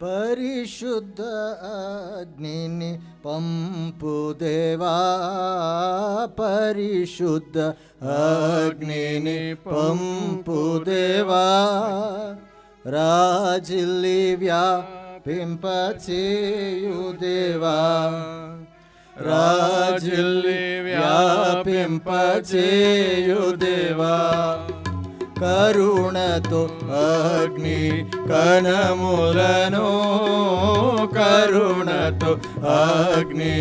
పరిశుద్ధ అగ్నిని పంపు దేవా, పరిశుద్ధ అగ్నిని పంపు దేవా, రాజిల్లి వ్యాపింపచేయు దేవా, రాజిల్లి వ్యాపింపచేయు దేవా, కరుణతో అగ్ని కణములను, కరుణతో అగ్ని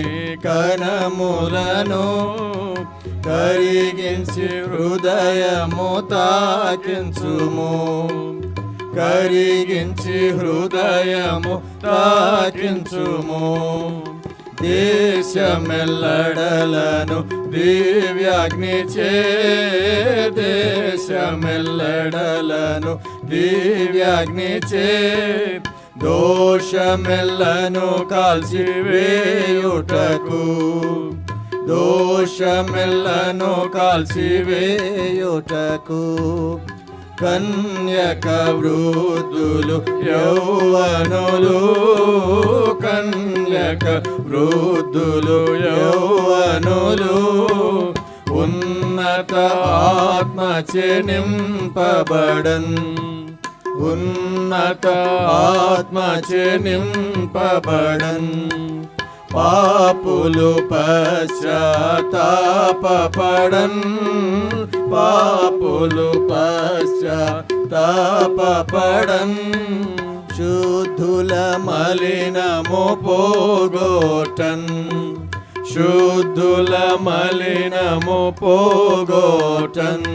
కణములను కరిగించి హృదయము తాకించుము, కరిగించి హృదయము తాకించుము. దేశమెల్లడలను దివ్యాగ్ని చే, దేశమెల్లడలను దివ్యాగ్ని చే, దోషమెల్లను కాల్చివేయుటకు, దోషమెల్లను కాల్చివేయుటకు, కన్యక వృద్ధులు యౌవనులు, కన్యక వృద్ధులు యౌవనులు ఉన్నత ఆత్మచే నింపబడన్, ఉన్నత ఆత్మచే నింపబడన్, పాపులు పశ్చాత్తాపపడన్, పాపులు పశ్చాత్తాపపడన్, శుద్ధుల మలినము పోగొట్టన్, శుద్ధుల మలినము పోగొట్టన్,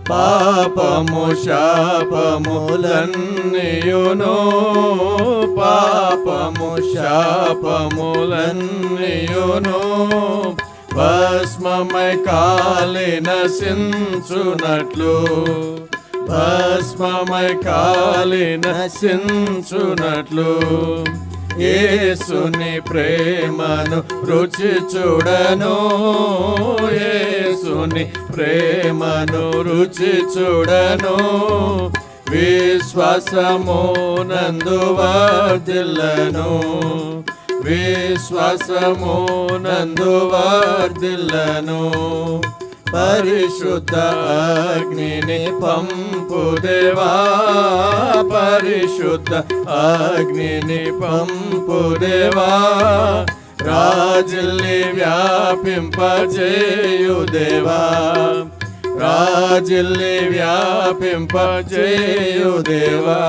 పాపము శాపములన్నీయును, పాపము శాపములన్నీయును భస్మమై కాలి నశించునట్లు, భస్మమై కాలి నశించునట్లు, యేసుని ప్రేమను రుచి చూడను, యేసుని ప్రేమను రుచి చూడను, విశ్వాసము నందు వర్ధిల్లను, విశ్వాసము నందు వర్ధిల్లను. పరిశుద్ధ అగ్నిని పంపు దేవా, పరిశుద్ధ అగ్నిని పంపు దేవా, రాజిల్లి వ్యాపింపచేయు దేవా, రాజిల్లి వ్యాపింపచేయు దేవా.